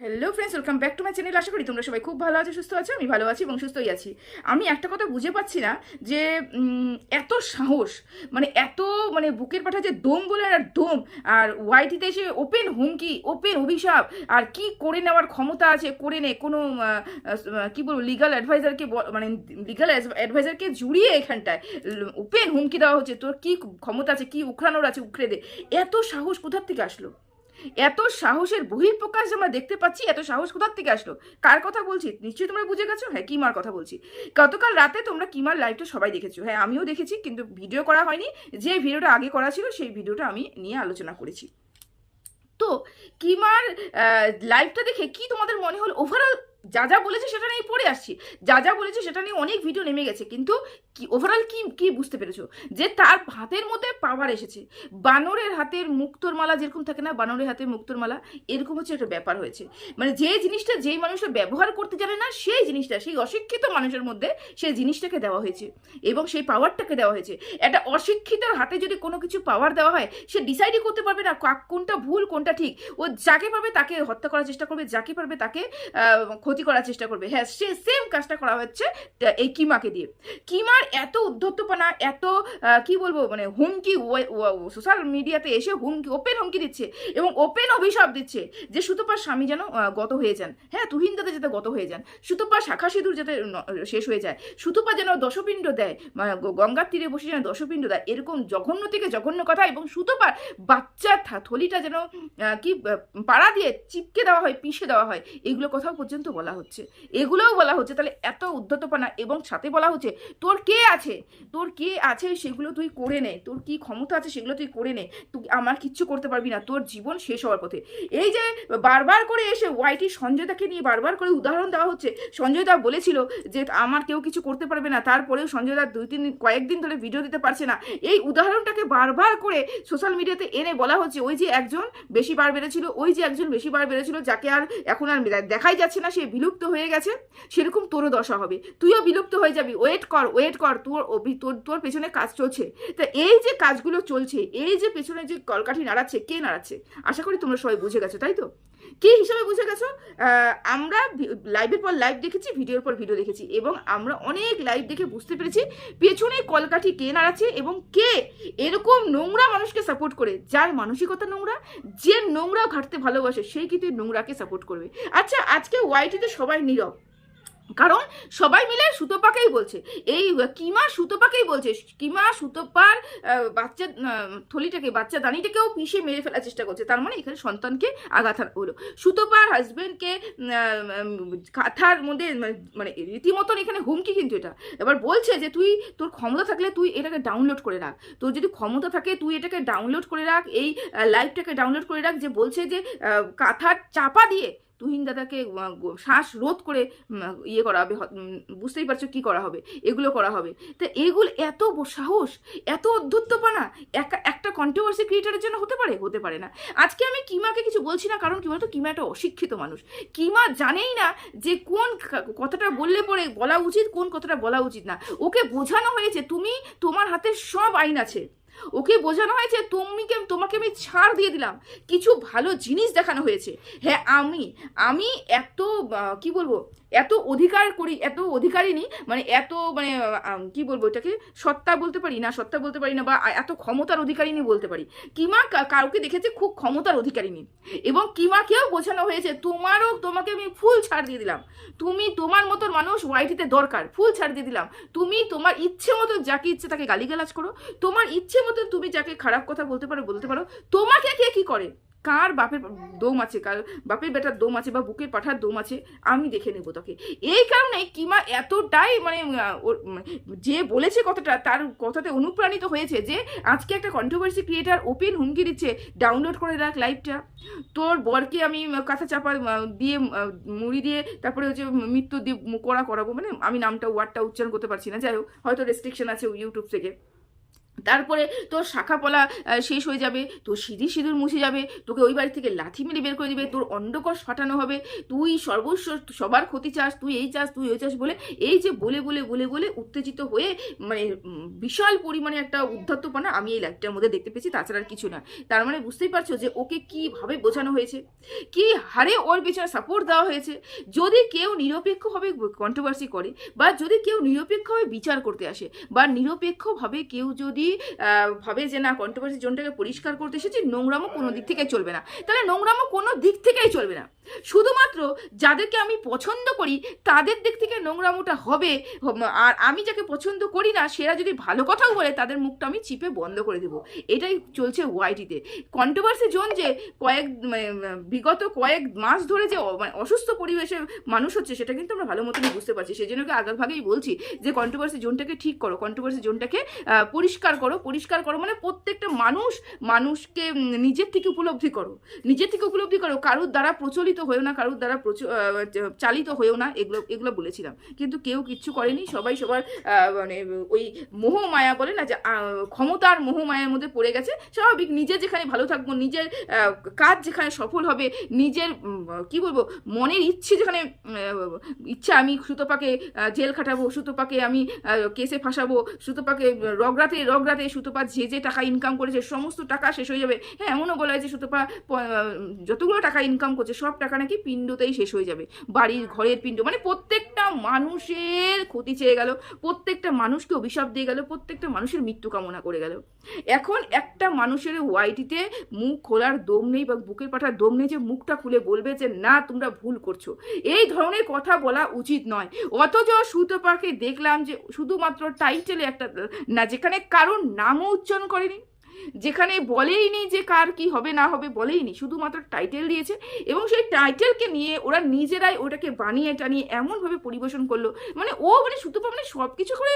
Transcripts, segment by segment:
Hello friends, welcome back to my channel. আশা করি তোমরা সবাই খুব ভালো আছো, সুস্থ আছো। আমি ভালো আছি এবং সুস্থই আছি। আমি একটা কথা বুঝে পাচ্ছি না যে এত সাহস, মানে এত বুকের পাঠা যে দম বলে আর দম, আর ওয়াইটিতে এসে ওপেন হুমকি, ওপেন অভিশাপ, আর কি করে নেওয়ার ক্ষমতা আছে করে নে। কোনো কি বলবো, লিগাল অ্যাডভাইজারকে লিগাল অ্যাডভাইজারকে জুড়িয়ে এখানটায় ওপেন হুমকি দেওয়া হচ্ছে। তোর কি ক্ষমতা আছে, কি উখড়ানোর আছে উখড়ে দে। এত সাহস কোথার থেকে আসলো? এত সাহসের বহিঃপ্রকাশ আমরা দেখতে পাচ্ছি। এত সাহস কোথার থেকে আসলো? কার কথা বলছি নিশ্চয়ই তোমরা বুঝে গেছো। হ্যাঁ, কিমার কথা বলছি। গতকাল রাতে তোমরা কিমার লাইভটা সবাই দেখেছো। হ্যাঁ, আমিও দেখেছি, কিন্তু ভিডিও করা হয়নি। যে ভিডিওটা আগে করা ছিল সেই ভিডিওটা আমি নিয়ে আলোচনা করেছি। তো কিমার লাইভটা দেখে কি তোমাদের মনে হলো? ওভারঅল যা যা বলেছে সেটা নিয়ে পড়ে আসছি। যা যা বলেছে সেটা নিয়ে অনেক ভিডিও নেমে গেছে, কিন্তু কি ওভারঅল কি কি বুঝতে পেরেছো? যে তার হাতের মধ্যে পাওয়ার এসেছে। বানরের হাতের মুক্তোর মালা যেরকম থাকে না, বানরের হাতের মুক্তোর মালা, এরকম হচ্ছে একটা ব্যাপার হয়েছে। মানে যে জিনিসটা যেই মানুষটা ব্যবহার করতে জানে না, সেই জিনিসটা সেই অশিক্ষিত মানুষের মধ্যে সেই জিনিসটাকে দেওয়া হয়েছে এবং সেই পাওয়ারটাকে দেওয়া হয়েছে। একটা অশিক্ষিতর হাতে যদি কোনো কিছু পাওয়ার দেওয়া হয়, সে ডিসাইডই করতে পারবে না কোনটা ভুল কোনটা ঠিক। ও যাকে পারবে তাকে হত্যা করার চেষ্টা করবে, যাকে পারবে তাকে ক্ষতি করার চেষ্টা করবে। হ্যাঁ, সে সেম কাজটা করা হচ্ছে এই কিমাকে দিয়ে। কিমার এত উদ্ধত্তপনা, এত কি বলবো, হুমকি, সোশ্যাল মিডিয়াতে এসে হুমকি, ওপেন হুমকি দিচ্ছে এবং ওপেন অভিশাপ দিচ্ছে যে সুতপার স্বামী যেন গত হয়ে যান। হ্যাঁ, তুহিন দাদা যাতে গত হয়ে যান, সুতপার শাখা সিঁদুর যাতে শেষ হয়ে যায়, সুতপা যেন দশপিণ্ড দেয়, গঙ্গার তীরে বসে যেন দশপিণ্ড দেয়, এরকম জঘন্য থেকে জঘন্য কথা। এবং সুতপার বাচ্চা থলিটা যেন পাড়া দিয়ে চিপকে দেওয়া হয়, পিষে দেওয়া হয়, এগুলো কথাও পর্যন্ত বলা হচ্ছে। এগুলোও বলা হচ্ছে। তাহলে এত উদ্ধতপনা, এবং সাথে বলা হচ্ছে তোর কে আছে, তোর কে আছে সেগুলো তুই করে নে, তোর কি ক্ষমতা আছে সেগুলো তুই করে নে, তুই আমার কিচ্ছু করতে পারবি না, তোর জীবন শেষ হওয়ার পথে। এই যে বারবার করে এসে ওয়াইটি সঞ্জয়দাকে নিয়ে বারবার করে উদাহরণ দেওয়া হচ্ছে। সঞ্জয়দা বলেছিল যে আমার কেউ কিছু করতে পারবে না, তারপরেও সঞ্জয়দা কয়েকদিন ধরে ভিডিও দিতে পারছে না। এই উদাহরণটাকে বারবার করে সোশ্যাল মিডিয়াতে এনে বলা হচ্ছে ওই যে একজন বেশি বার বেড়েছিল, ওই যে একজন বেশি বার বেড়েছিল, যাকে আর এখন আর দেখাই যাচ্ছে না, সে বিলুপ্ত হয়ে গেছে। সেরকম তোরও দশা হবে, তুইও বিলুপ্ত হয়ে যাবি। ওয়েট কর, ওয়েট কর, তোর পেছনে কাজ চলছে। তা এই যে কাজগুলো চলছে, এই যে পেছনে যে কলকাঠি নাড়াচ্ছে, কে নাড়াচ্ছে? আশা করি তোমরা সবাই বুঝে গেছো, তাই তো? কে হিসাবে বুঝে গেছো? আমরা লাইভের পর লাইভ দেখেছি, ভিডিওর পর ভিডিও দেখেছি, এবং আমরা অনেক লাইভ দেখে বুঝতে পেরেছি পেছনে কলকাঠি কে নাড়াচ্ছে এবং কে এরকম নোংরা মানুষকে সাপোর্ট করে, যার মানসিকতা নোংরা, যে নোংরা ঘাটতে ভালোবাসে, সেই কিন্তু নোংরাকে সাপোর্ট করবে। আচ্ছা, আজকে ওয়াইটিতে সবাই নীরব, কারণ সবাই মিলে সুতপাকেই বলছে। এই কিমা সুতপাকেই বলছে, কিমা সুতপার বাচ্চা থলিটাকে, বাচ্চা দানিটাকেও পিষে মেরে ফেলার চেষ্টা করছে। তার মানে এখানে সন্তানকে আঘাত হলো। সুতপার হাজবেন্ডকে কাঁথার মধ্যে রীতিমতন এখানে হুমকি কিন্তু এটা। এবার বলছে যে তুই, তোর ক্ষমতা থাকলে তুই এটাকে ডাউনলোড করে রাখ, তোর যদি ক্ষমতা থাকে তুই এটাকে ডাউনলোড করে রাখ, এই লাইভটাকে ডাউনলোড করে রাখ। যে বলছে যে কাঁথার চাপা দিয়ে তুহিন দাদাকে শ্বাস রোধ করে ইয়ে করা হবে। বুঝতেই পারছো কি করা হবে, এগুলো করা হবে। তো এগুলো এত সাহস, এত অধ্যত্তপনা একটা কন্ট্রোভার্সি ক্রিয়েটারের জন্য হতে পারে? হতে পারে না। আজকে আমি কিমাকে কিছু বলছি না, কারণ কি বলতো, কিমা একটা অশিক্ষিত মানুষ। কিমা জানেই না যে কোন কথাটা বললে পরে বলা উচিত, কোন কথাটা বলা উচিত না। ওকে বোঝানো হয়েছে তোমার হাতে সব আইন আছে। ওকে বোঝানো হয়েছে তোমাকে আমি ছাড় দিয়ে দিলাম, কিছু ভালো জিনিস দেখানো হয়েছে। হ্যাঁ, আমি এত কি বলবো, এত অধিকার করি, এত অধিকারিনী, এত কি বলবো এটাকে, সত্তা বলতে পারি না, সত্তা বলতে পারি না, বা এত ক্ষমতার অধিকারিনী বলতে পারি। কিমা কাউকে দেখেছে খুব ক্ষমতার অধিকারিনী, এবং কিমাকেও বোঝানো হয়েছে তোমাকে আমি ফুল ছাড় দিয়ে দিলাম, তুমি তোমার মতন মানুষ ওয়াইটিতে দরকার, ফুল ছাড় দিয়ে দিলাম। তুমি তোমার ইচ্ছে মতো যাকে ইচ্ছে তাকে গালিগালাজ করো, তোমার ইচ্ছে মতো তুমি যাকে খারাপ কথা বলতে পারো। তোমাকে কে কি করে, কার বাপের দম আছে, কার বাপের বেটার দম আছে, বা বুকের পাঠার দম আছে, আমি দেখে নেবো তোকে। এই কারণে কিমা এতটাই যে বলেছে কথাটা, তার কথাতে অনুপ্রাণিত হয়েছে যে আজকে একটা কন্ট্রোভার্সি ক্রিয়েটার ওপেন হুমকি দিচ্ছে ডাউনলোড করে রাখ লাইভটা, তোর বরকে আমি কাঁথা চাপা দিয়ে মুড়ি দিয়ে তারপরে হচ্ছে মৃত্যু দিয়ে করাবো। আমি নামটা ওয়ার্ডটা উচ্চারণ করতে পারছি না, যাই হোক, হয়তো রেস্ট্রিকশন আছে ইউটিউব থেকে। তারপরে তোর শাখা পলা শেষ হয়ে যাবে, তোর সিঁদুর মুছে যাবে, তোকে ওই বাড়ি থেকে লাথি মেরে বের করে দিবে, তোর অন্ডকোষ ফাটানো হবে, তুই সর্বস্ব সবার ক্ষতি চাস, তুই এই চাস তুই ওই চাস বলে এই যে বলে বলে বলে বলে উত্তেজিত হয়ে মানে বিশাল পরিমাণে একটা উদ্ধত্তপনা আমি এই লাইফটার মধ্যে দেখতে পেয়েছি, তাছাড়া আর কিছু না। তার মানে বুঝতেই পারছো যে ওকে কীভাবে বোঝানো হয়েছে, কি হারে ওর পেছনে সাপোর্ট দেওয়া হয়েছে। যদি কেউ নিরপেক্ষভাবে কন্ট্রোভার্সি করে বা যদি কেউ নিরপেক্ষভাবে বিচার করতে আসে বা নিরপেক্ষভাবে কেউ যদি ভাবে যে না কন্ট্রোভার্সি জোনটাকে পরিষ্কার করতে এসেছি, নোংরামো কোনো দিক থেকে চলবে না, তাহলে নোংরামো কোনো দিক থেকেই চলবে না। শুধুমাত্র যাদেরকে আমি পছন্দ করি তাদের দিক থেকে নোংরামোটা হবে, আর আমি যাকে পছন্দ করি না সেরা যদি ভালো কথাও বলে তাদের মুখটা আমি চিপে বন্ধ করে দেবো। এটাই চলছে ওয়াইটিতে। কন্ট্রোভার্সি জোন যে বিগত কয়েক মাস ধরে যে অসুস্থ পরিবেশে মানুষ হচ্ছে সেটা কিন্তু আমরা ভালো মতনই বুঝতে পারছি। সেই জন্য আগেভাগেই বলছি যে কন্ট্রোভার্সি জোনটাকে ঠিক করো, কন্ট্রোভার্সি জোনটাকে পরিষ্কার করো। পরিষ্কার করো মানে প্রত্যেকটা মানুষকে নিজের থেকে উপলব্ধি করো, নিজের থেকে উপলব্ধি করো, কারুর দ্বারা প্রচলিত হয়েও না, কারুর দ্বারা চালিত হয়েও না, এগুলো বলেছিলাম কিন্তু কেউ কিচ্ছু করেনি। সবাই সবার মানে ওই মোহ মায়া বলে না যে ক্ষমতার মোহ মায়ার মধ্যে পড়ে গেছে। স্বাভাবিক, নিজে যেখানে ভালো থাকবো, নিজের কাজ যেখানে সফল হবে, নিজের কি বলবো মনের ইচ্ছে যেখানে ইচ্ছা, আমি সুতপাকে জেল খাটাবো, সুতপাকে আমি কেসে ফাঁসাবো, সুতপাকে রগরাতে সুতপা যে টাকা ইনকাম করেছে সমস্ত টাকা শেষ হয়ে যাবে। হ্যাঁ, এমনও বলা হয় যে সুতপা যতগুলো টাকা ইনকাম করছে সব টাকা নাকি পিণ্ডতেই শেষ হয়ে যাবে, বাড়ির ঘরের পিণ্ড। মানে প্রত্যেকটা মানুষের ক্ষতি চেয়ে গেল, প্রত্যেকটা মানুষকে অভিশাপ দিয়ে গেল, প্রত্যেকটা মানুষের মৃত্যু কামনা করে গেল। এখন একটা মানুষের ওয়াইটিতে মুখ খোলার দম নেই বা বুকের পাঠার দম নেই যে মুখটা খুলে বলবে যে না তোমরা ভুল করছো, এই ধরনের কথা বলা উচিত নয়। অথচ সুতপাকে দেখলাম যে শুধুমাত্র টাইটেলে একটা না, যেখানে কারোর নামও উচ্চারণ করেনি, যেখানে বলেইনি যে কার কি হবে না হবে, বলেইনি, শুধুমাত্র টাইটেল দিয়েছে এবং সেই টাইটেলকে নিয়ে ওরা নিজেরাই ওটাকে বানিয়ে টানিয়ে এমনভাবে পরিবেশন করলো। মানে ও মানে সুতপা মানে সব কিছু করে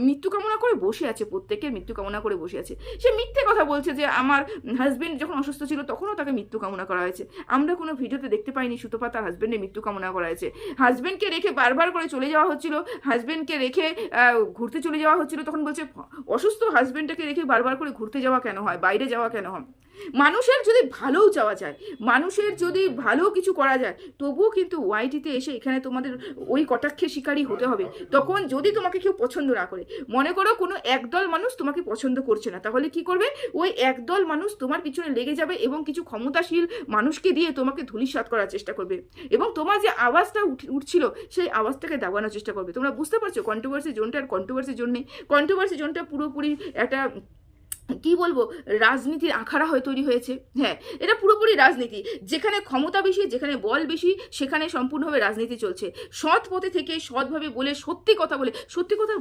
মৃত্যু কামনা করে বসে আছে, প্রত্যেকের মৃত্যু কামনা করে বসে আছে। সে মিথ্যে কথা বলছে যে আমার হাজবেন্ড যখন অসুস্থ ছিল তখনও তাকে মৃত্যু কামনা করা হয়েছে। আমরা কোনো ভিডিওতে দেখতে পাইনি সুতপা তার হাজবেন্ডের মৃত্যু কামনা করা হয়েছে। হাজবেন্ডকে রেখে বারবার করে চলে যাওয়া হচ্ছিল, হাজবেন্ডকে রেখে ঘুরতে চলে যাওয়া হচ্ছিল, তখন বলছে অসুস্থ হাজবেন্ডটাকে রেখে বারবার করে ঘুরতে যাওয়া কেন হয়, বাইরে যাওয়া কেন হয়। মানুষের যদি ভালোও চাওয়া যায়, মানুষের যদি ভালো কিছু করা যায়, তবুও কিন্তু ওয়াইটিতে এসে এখানে তোমাদের ওই কটাক্ষের শিকারই হতে হবে। তখন যদি তোমাকে কেউ পছন্দ না করে, মনে করো কোনো একদল মানুষ তোমাকে পছন্দ করছে না, তাহলে কি করবে, ওই একদল মানুষ তোমার পিছনে লেগে যাবে এবং কিছু ক্ষমতাশীল মানুষকে দিয়ে তোমাকে ধূলিসাৎ করার চেষ্টা করবে এবং তোমার যে আওয়াজটা উঠছিল সেই আওয়াজটাকে দাবানোর চেষ্টা করবে। তোমরা বুঝতে পারছো কন্ট্রোভার্সি জোনটা আর কন্ট্রোভার্সি জোন নেই। কন্ট্রোভার্সি জোনটা পুরোপুরি একটা কি বলবো রাজনীতির আখাড়া হয়ে তৈরি হয়েছে। হ্যাঁ, এটা পুরোপুরি রাজনীতি, যেখানে ক্ষমতা বেশি, যেখানে বল বেশি, সেখানে সম্পূর্ণভাবে রাজনীতি চলছে। সৎ পথে থেকে সৎভাবে বলে সত্যি কথা বলে, সত্যি কথা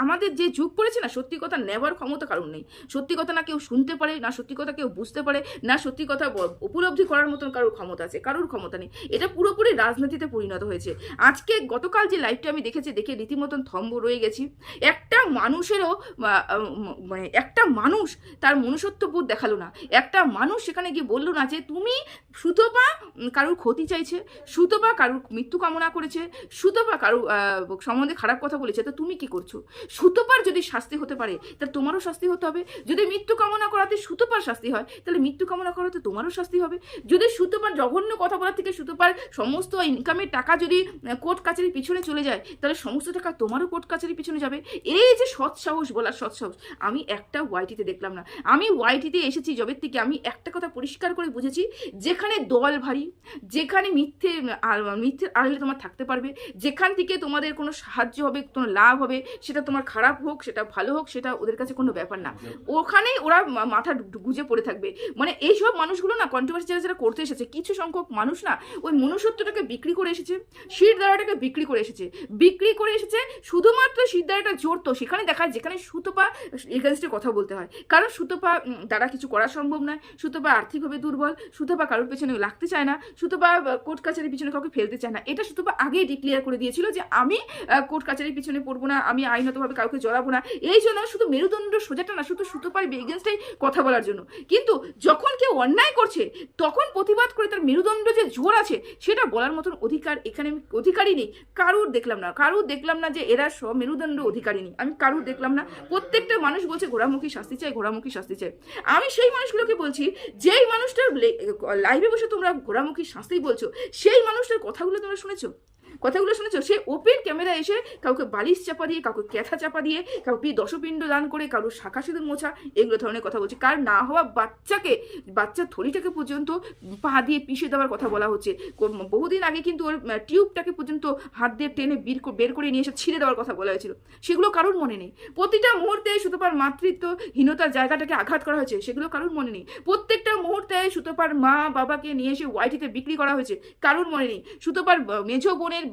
আমাদের যে যুগ পড়েছে না, সত্যি কথা নেবার ক্ষমতা কারণ নেই। সত্যি কথা না কেউ শুনতে পারে, না সত্যি কথা কেউ বুঝতে পারে, না সত্যি কথা উপলব্ধি করার মতন কারোর ক্ষমতা আছে, কারোর ক্ষমতা নেই। এটা পুরোপুরি রাজনীতিতে পরিণত হয়েছে। আজকে গতকাল যে লাইভটা আমি দেখে রীতিমতন থম্ব রয়ে গেছি। একটা মানুষেরও মানে একটা মানুষ তার মনুষ্যত্ববোধ দেখালো না, একটা মানুষ সেখানে গিয়ে বললো না যে তুমি সুতপা কারুর ক্ষতি চাইছে, সুতপা কারুর মৃত্যু কামনা করেছে, সুতপা কারুর সম্বন্ধে খারাপ কথা বলেছে, তো তুমি কি করছো। সুতপার যদি শাস্তি হতে পারে তাহলে তোমারও শাস্তি হতে হবে। যদি মৃত্যু কামনা করাতে সুতপার শাস্তি হয় তাহলে মৃত্যু কামনা করাতে তোমারও শাস্তি হবে। যদি সুতপার জঘন্য কথা বলার থেকে সুতপার সমস্ত ইনকামের টাকা যদি কোর্ট কাছারির পিছনে চলে যায় তাহলে সমস্ত টাকা তোমারও কোর্ট কাছারির পিছনে যাবে। এই যে সৎসাহস বলার সৎসাহস আমি একটা ওয়াইটিতে দেখলাম না। আমি ওয়াইটিতে এসেছি জবের থেকে, আমি একটা কথা পরিষ্কার করে বুঝেছি, যেখানে দল ভারী, যেখানে মিথ্যের আড়ালে তোমার থাকতে পারবে, যেখান থেকে তোমাদের কোনো সাহায্য হবে, কোনো লাভ হবে, সেটা তোমার খারাপ হোক সেটা ভালো হোক সেটা ওদের কাছে কোনো ব্যাপার না, ওখানেই ওরা মাথা গুজে পড়ে থাকবে। মানে এইসব মানুষগুলো না কন্ট্রোভার্সি যারা করতে এসেছে, কিছু সংখ্যক মানুষ না ওই মনুষ্যত্বটাকে বিক্রি করে এসেছে, শিরদাঁড়াটাকে বিক্রি করে এসেছে শুধুমাত্র শিরদাঁড়াটা জোরতো সেখানে দেখায় যেখানে সুতপা এগেনস্টে কথা বলতে হয়, কারণ সুতপা দ্বারা কিছু করা সম্ভব নয়, সুতপা আর্থিকভাবে দুর্বল, সুতপা কারোর পেছনে লাগতে চায় না, সুতপা কোর্ট কাছারির পিছনে কাউকে ফেলতে চায় না। এটা সুতপা আগেই ডিক্লেয়ার করে দিয়েছিল যে আমি কোর্ট কাছারির পিছনে পড়বো না, আমি আইনতভাবে কাউকে জড়াবো না। এই জন্য শুধু মেরুদণ্ড সোজাটা না, শুধু সুতপার এগেনস্টেই কথা বলার জন্য। কিন্তু যখন কেউ অন্যায় করছে তখন প্রতিবাদ করে তার মেরুদণ্ড যে জোর আছে সেটা বলার মতন অধিকার এখানে আমি অধিকারই নেই। কারুর দেখলাম না যে এরা সব মেরুদণ্ড অধিকারী নেই, আমি কারুর দেখলাম না। প্রত্যেকটা মানুষ বলছে ঘোড়ামুখী শাস্তি চাই, ঘোড়ামুখী শাস্তি চাই। আমি সেই মানুষগুলোকে বলছি, যেই মানুষটার লাইভে বসে তোমরা ঘোড়ামুখী শাস্তি বলছো, সেই মানুষটার কথাগুলো তোমরা শুনেছো? সে ওপেন ক্যামেরা এসে কাউকে বালিশ চাপা দিয়ে, কাউকে ক্যাথা চাপা দিয়ে, কাউকে দশপিণ্ড দান করে, কারোর শাখা সিঁদুর মোছা, এগুলো ধরনের কথা বলছে। কার না হওয়া বাচ্চার থলিটাকে পর্যন্ত পা দিয়ে পিষে দেওয়ার কথা বলা হচ্ছে। বহুদিন আগে কিন্তু ওর টিউবটাকে পর্যন্ত হাত দিয়ে টেনে বের করে নিয়ে এসে ছিঁড়ে দেওয়ার কথা বলা হয়েছিল। সেগুলো কারোর মনে নেই। প্রতিটা মুহূর্তে সুতপার মাতৃত্বহীনতার জায়গাটাকে আঘাত করা হয়েছে, সেগুলো কারোর মনে নেই। প্রত্যেকটা মুহূর্তে সুতপার মা বাবাকে নিয়ে এসে ওয়াইটিতে বিক্রি করা হয়েছে, কারোর মনে নেই। সুতপার মেঝো বোনের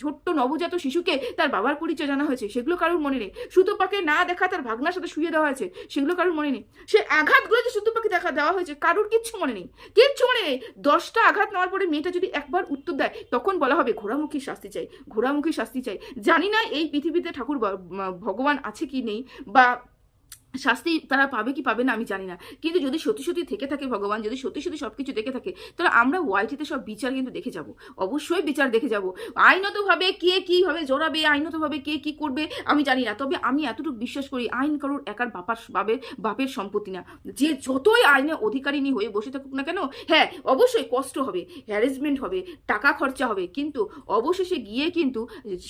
ছোট্ট নবজাত শিশুকে তার বাবার পরিচয় জানা হয়েছে, সেগুলো কারোর মনে নেই। সুতপাকে না দেখা তার ভাগনার সাথে শুয়ে দেওয়া হয়েছে, সেগুলো কারোর মনে নেই। সে আঘাতগুলো যে সুতপাকে দেওয়া হয়েছে কারোর কিচ্ছু মনে নেই। 10টা আঘাত নেওয়ার পরে মেয়েটা যদি একবার উত্তর দেয় তখন বলা হবে ঘোড়ামুখী শাস্তি চাই। জানি না এই পৃথিবীতে ঠাকুর ভগবান আছে কি নেই, বা শাস্তি তারা পাবে কি পাবে না আমি জানি না। কিন্তু যদি সত্যি থেকে থাকে ভগবান, যদি সত্যি সবকিছু দেখে থাকে, তাহলে আমরা ওয়াইটিতে সব বিচার কিন্তু দেখে যাব, অবশ্যই বিচার দেখে যাব। আইনতভাবে কে কীভাবে জড়াবে, আইনতভাবে কে কী করবে আমি জানি না। তবে আমি এতটুকু বিশ্বাস করি, আইন কারোর একার বাপের সম্পত্তি না। যে যতই আইনে অধিকারিণী হয়ে বসে থাকুক না কেন, হ্যাঁ অবশ্যই কষ্ট হবে, হ্যারাসমেন্ট হবে, টাকা খরচা হবে, কিন্তু অবশেষে গিয়ে কিন্তু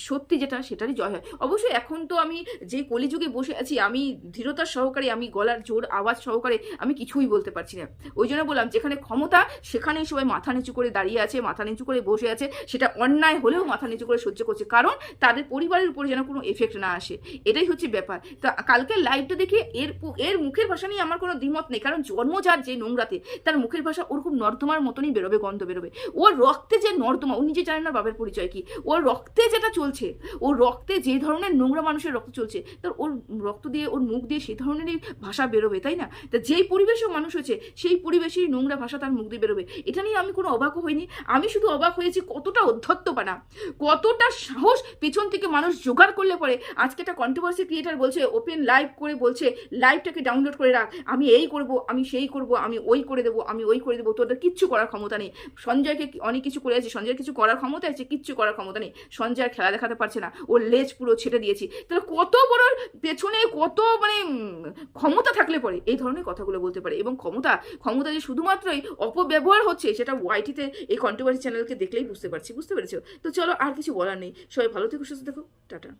সত্যি যেটা সেটারই জয় হয়। অবশ্যই এখন তো আমি যে কলিযুগে বসে আছি, আমি ধীরতার সহকারে, আমি গলার জোর আওয়াজ সহকারে আমি কিছুই বলতে পারছি না। ওই জন্য বললাম, যেখানে ক্ষমতা সেখানেই সবাই মাথা নিচু করে দাঁড়িয়ে আছে, মাথা নিচু করে বসে আছে। সেটা অন্যায় হলেও মাথা নিচু করে সহ্য করছে, কারণ তাদের পরিবারের উপরে যেন কোনো এফেক্ট না আসে। এটাই হচ্ছে ব্যাপার। তা কালকের লাইভটা দেখে এর মুখের ভাষা নিয়ে আমার কোনো দ্বিমত নেই, কারণ জন্মজাত যে নোংরাতে, তার মুখের ভাষা ওরকম নর্দমার মতনই বেরোবে, গন্ধ বেরোবে। ওর রক্তে যে নর্দমা, ও নিজে জানে না বাবার পরিচয় কি, ওর রক্তে যেটা চলছে, ওর রক্তে যে ধরনের নোংরা মানুষের রক্ত চলছে, তার ওর রক্ত দিয়ে, ওর মুখ দিয়ে সেই ধরনেরই ভাষা বেরোবে, তাই না? তা যেই পরিবেশেও মানুষ হয়েছে সেই পরিবেশেই নোংরা ভাষা তার মুখ দিয়ে বেরোবে। এটা নিয়ে আমি কোনো অবাকও হইনি। আমি শুধু অবাক হয়েছি কতটা অধ্যত্তপানা, কতটা সাহস পেছন থেকে মানুষ জোগাড় করলে পরে আজকে একটা কন্ট্রোভার্সি ক্রিয়েটার বলছে, ওপেন লাইভ করে বলছে, লাইভটাকে ডাউনলোড করে রাখ, আমি এই করব, আমি সেই করব, আমি ওই করে দেবো, আমি ওই করে দেবো, তোদের কিচ্ছু করার ক্ষমতা নেই। সঞ্জয়কে অনেক কিছু করে আছে, সঞ্জয়ের কিছু করার ক্ষমতা আছে, কিচ্ছু করার ক্ষমতা নেই। সঞ্জয় আর খেলা দেখাতে পারছে না, ওর লেজ পুরো ছেটে দিয়েছি। তাহলে কত বড় পেছনে কত ক্ষমতা থাকলে পরে এই ধরনের কথাগুলো বলতে পারে। এবং ক্ষমতা যে শুধুমাত্রই অপব্যবহার হচ্ছে, সেটা ওয়াইটিতে এই কন্ট্রোভার্সি চ্যানেলকে দেখলেই বুঝতে পেরেছো। তো চলো, আর কিছু বলার নেই। সবাই ভালো থেকো, সুস্থ থেকো, টাটা।